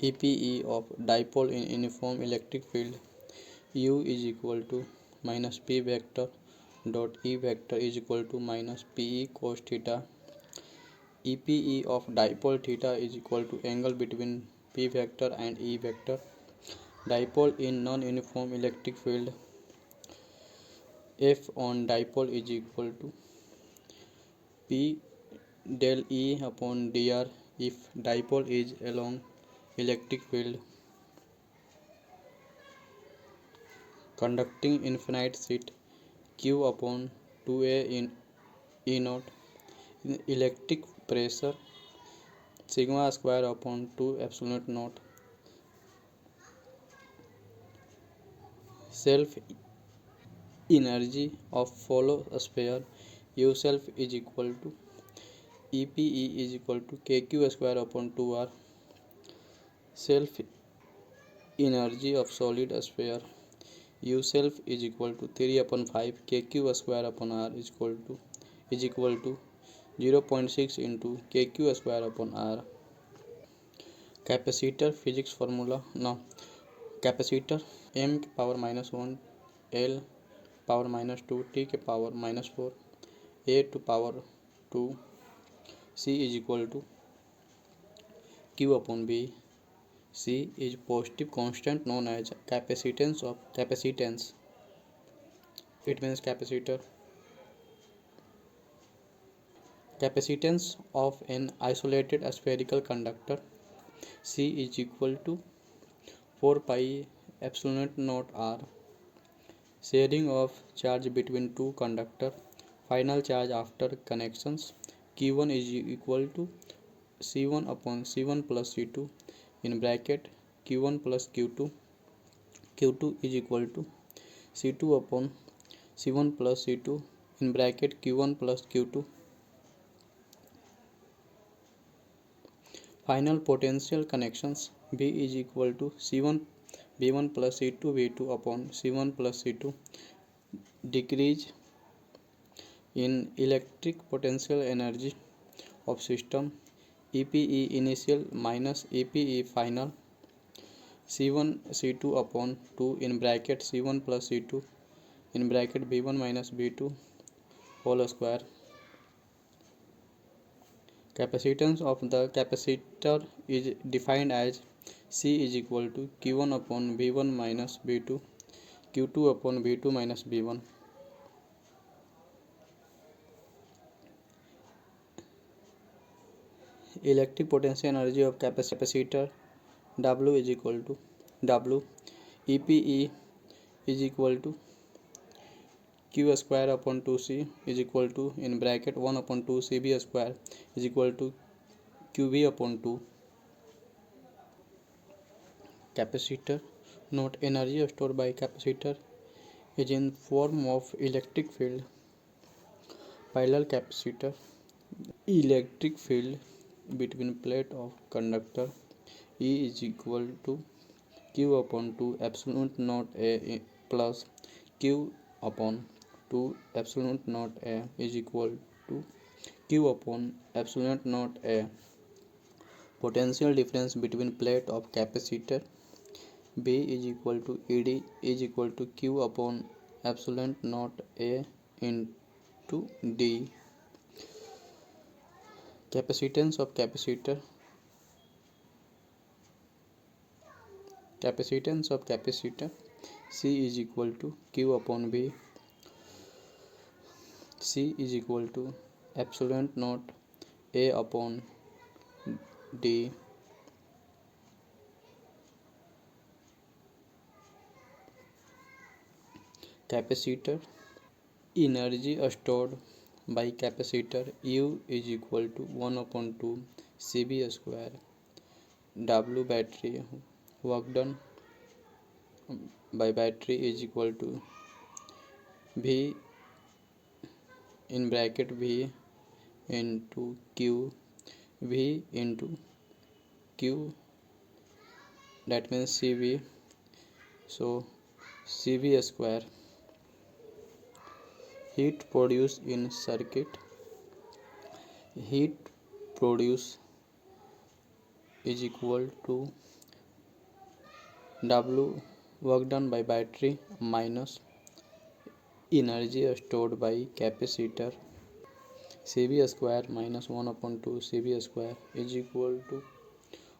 EPE of dipole in uniform electric field U is equal to minus P vector dot E vector is equal to minus PE cos theta. EPE of dipole theta is equal to angle between P vector and E vector. Dipole in non-uniform electric field F on dipole is equal to P del E upon dr if dipole is along electric field conducting infinite sheet Q upon 2A in E naught. In electric pressure sigma square upon 2 epsilon naught. Self energy of hollow sphere U self is equal to EPE is equal to KQ square upon 2R. Self energy of solid sphere U self is equal to 3 upon 5 KQ square upon R is equal to 0.6 into KQ square upon R. Capacitor physics formula. Now capacitor m के power minus 1 L power minus 2 T के power minus 4 A to power 2 C is equal to Q upon B. C is positive constant known as capacitance of capacitance. It means capacitor. Capacitance of an isolated spherical conductor C is equal to 4 pi epsilon naught R. Sharing of charge between two conductors. Final charge after connections Q1 is equal to C1 upon C1 plus C2 in bracket Q1 plus Q2. Q2 is equal to C2 upon C1 plus C2 in bracket Q1 plus Q2. Final potential connections B is equal to C1 B1 plus C2 V2 upon C1 plus C2. Decrease in electric potential energy of system EPE initial minus EPE final C1 C2 upon 2 in bracket C1 plus C2 in bracket B1 minus B2 whole square. Capacitance of the capacitor is defined as C is equal to Q1 upon V1 minus V2 Q2 upon V2 minus V1. Electric potential energy of capacitor W is equal to W EPE is equal to Q square upon 2C is equal to in bracket 1 upon 2 CB square is equal to QV upon 2. Capacitor note energy stored by capacitor is in form of electric field. Parallel capacitor electric field between plate of conductor E is equal to Q upon 2 epsilon naught A plus Q upon 2 epsilon naught A is equal to Q upon epsilon naught A. Potential difference between plate of capacitor B is equal to ED is equal to Q upon epsilon naught A into D. Capacitance of capacitor C is equal to Q upon B. C is equal to epsilon naught A upon D. Capacitor energy stored by capacitor U is equal to 1 upon 2 CB square. W battery work done by battery is equal to V in bracket V into Q V into Q, that means CV, so CV square. Heat produced in circuit, heat produced is equal to W work done by battery minus energy stored by capacitor. Cv square minus 1 upon 2 Cv square is equal to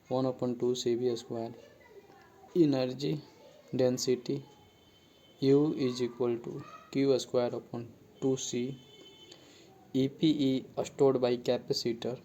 1 upon 2 Cv square. Energy density U is equal to Q square upon 2C. EPE stored by capacitor